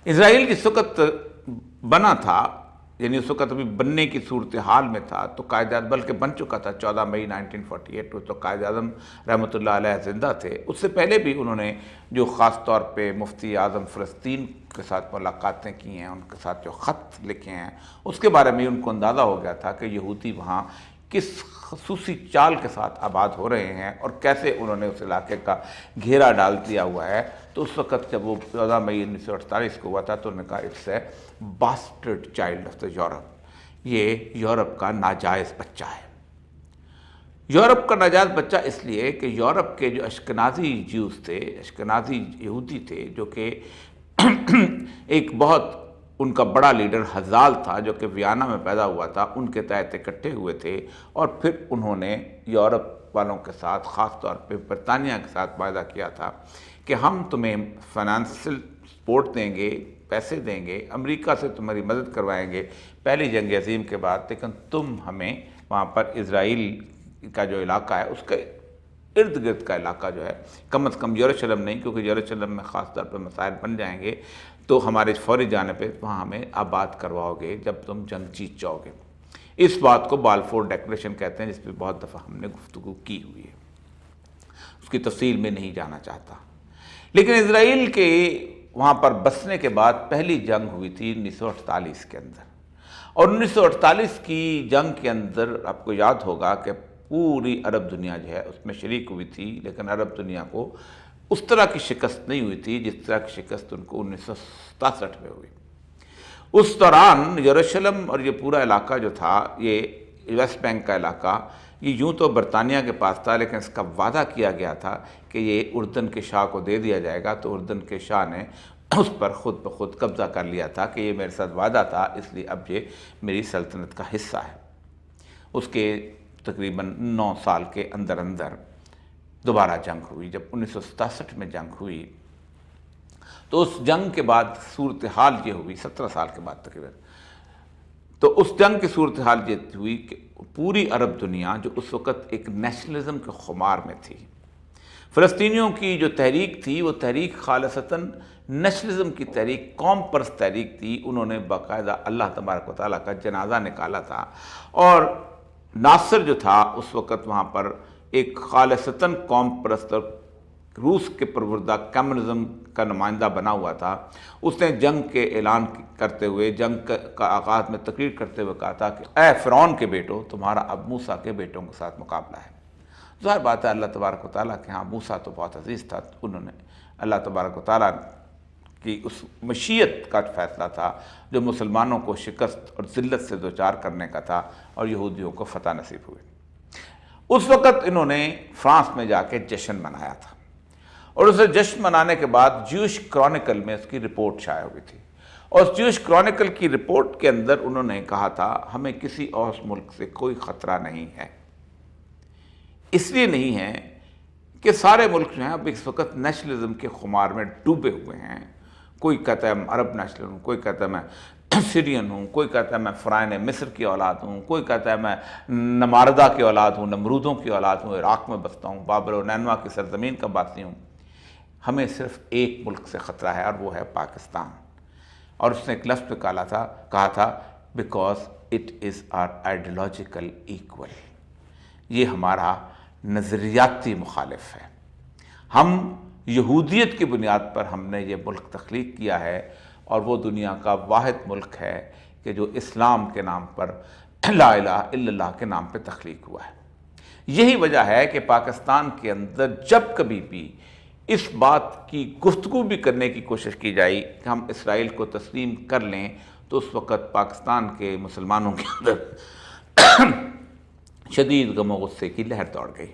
اسرائیل جس وقت بنا تھا، یعنی اس وقت ابھی بننے کی صورتحال میں تھا، تو قائد اعظم بلکہ بن چکا تھا 14 مئی 1948 تو قائد اعظم رحمۃ اللہ علیہ زندہ تھے۔ اس سے پہلے بھی انہوں نے جو خاص طور پہ مفتی اعظم فلسطین کے ساتھ ملاقاتیں کی ہیں، ان کے ساتھ جو خط لکھے ہیں، اس کے بارے میں ان کو اندازہ ہو گیا تھا کہ یہودی وہاں کس خصوصی چال کے ساتھ آباد ہو رہے ہیں اور کیسے انہوں نے اس علاقے کا گھیرا ڈال دیا ہوا ہے۔ تو اس وقت جب وہ 14 مئی 1948 کو ہوا تھا تو انہوں نے کہا it's a bastard child of the Europe, یہ یورپ کا ناجائز بچہ ہے۔ یورپ کا ناجائز بچہ اس لیے کہ یورپ کے جو اشکنازی جیوز تھے، اشکنازی یہودی تھے، جو کہ ایک بہت ان کا بڑا لیڈر حزال تھا جو کہ ویانا میں پیدا ہوا تھا، ان کے تحت اکٹھے ہوئے تھے اور پھر انہوں نے یورپ والوں کے ساتھ، خاص طور پہ برطانیہ کے ساتھ معاہدہ کیا تھا کہ ہم تمہیں فائنانشل سپورٹ دیں گے، پیسے دیں گے، امریکہ سے تمہاری مدد کروائیں گے پہلی جنگ عظیم کے بعد، لیکن تم ہمیں وہاں پر اسرائیل کا جو علاقہ ہے اس کے ارد گرد کا علاقہ جو ہے، کم از کم یروشلم نہیں، کیونکہ یروشلم میں خاص طور پہ مسائل بن جائیں گے، تو ہمارے فوری جانے پہ وہاں ہمیں آباد کرواؤ گے جب تم جنگ جیت جاؤ گے۔ اس بات کو بالفور ڈیکلیریشن کہتے ہیں، جس پہ بہت دفعہ ہم نے گفتگو کی ہوئی ہے، اس کی تفصیل میں نہیں جانا چاہتا۔ لیکن اسرائیل کے وہاں پر بسنے کے بعد پہلی جنگ ہوئی تھی 1948 کے اندر، اور 1948 کی جنگ کے اندر آپ کو یاد ہوگا کہ پوری عرب دنیا جو ہے اس میں شریک ہوئی تھی، لیکن عرب دنیا کو اس طرح کی شکست نہیں ہوئی تھی جس طرح کی شکست ان کو 1967 میں ہوئی۔ اس دوران یروشلم اور یہ پورا علاقہ جو تھا، یہ ویسٹ بینک کا علاقہ، یہ یوں تو برطانیہ کے پاس تھا، لیکن اس کا وعدہ کیا گیا تھا کہ یہ اردن کے شاہ کو دے دیا جائے گا، تو اردن کے شاہ نے اس پر خود بخود قبضہ کر لیا تھا کہ یہ میرے ساتھ وعدہ تھا، اس لیے اب یہ میری سلطنت کا حصہ ہے۔ اس کے تقریباً 9 سال کے اندر اندر دوبارہ جنگ ہوئی۔ جب 1967 میں جنگ ہوئی تو اس جنگ کے بعد صورتحال یہ ہوئی، 17 سال کے بعد تقریباً، تو اس جنگ کی صورتحال یہ ہوئی کہ پوری عرب دنیا جو اس وقت ایک نیشنلزم کے خمار میں تھی، فلسطینیوں کی جو تحریک تھی وہ تحریک خالصتاً نیشنلزم کی تحریک، قوم پرست تحریک تھی۔ انہوں نے باقاعدہ اللہ تبارک و تعالیٰ کا جنازہ نکالا تھا، اور ناصر جو تھا اس وقت وہاں پر ایک خالصتاً قوم پرست اور روس کے پروردہ کمیونزم کا نمائندہ بنا ہوا تھا۔ اس نے جنگ کے اعلان کرتے ہوئے، جنگ کا آغاز میں تقریر کرتے ہوئے کہا تھا کہ اے فرعون کے بیٹو، تمہارا اب موسیٰ کے بیٹوں کے ساتھ مقابلہ ہے۔ ظاہر بات ہے اللہ تبارک و تعالیٰ کے ہاں موسیٰ تو بہت عزیز تھا، انہوں نے اللہ تبارک و تعالیٰ کی اس مشیت کا فیصلہ تھا جو مسلمانوں کو شکست اور ذلت سے دوچار کرنے کا تھا، اور یہودیوں کو فتح نصیب ہوئی۔ اس وقت انہوں نے فرانس میں جا کے جشن منایا تھا، اور اسے جشن منانے کے بعد جیوش کرونیکل میں اس کی رپورٹ شائع ہوئی تھی، اور اس جیوش کرونیکل کی رپورٹ کے اندر انہوں نے کہا تھا ہمیں کسی اور ملک سے کوئی خطرہ نہیں ہے۔ اس لیے نہیں ہے کہ سارے ملک جو ہیں اب اس وقت نیشنلزم کے خمار میں ڈوبے ہوئے ہیں۔ کوئی کہتا ہے عرب نیشنل ہوں، کوئی کہتا ہے میں سیرین ہوں، کوئی کہتا ہے میں فرعون مصر کی اولاد ہوں، کوئی کہتا ہے میں نماردہ کی اولاد ہوں، نمرودوں کی اولاد ہوں، عراق میں بستا ہوں، بابل و نینوا کی سرزمین کا باسی ہوں۔ ہمیں صرف ایک ملک سے خطرہ ہے، اور وہ ہے پاکستان۔ اور اس نے ایک لفظ پہ کہا تھا because it is our ideological equal, یہ ہمارا نظریاتی مخالف ہے۔ ہم یہودیت کی بنیاد پر ہم نے یہ ملک تخلیق کیا ہے، اور وہ دنیا کا واحد ملک ہے کہ جو اسلام کے نام پر، لا الہ الا اللہ کے نام پہ تخلیق ہوا ہے۔ یہی وجہ ہے کہ پاکستان کے اندر جب کبھی بھی اس بات کی گفتگو بھی کرنے کی کوشش کی جائے کہ ہم اسرائیل کو تسلیم کر لیں، تو اس وقت پاکستان کے مسلمانوں کے اندر شدید غم و غصے کی لہر دوڑ گئی۔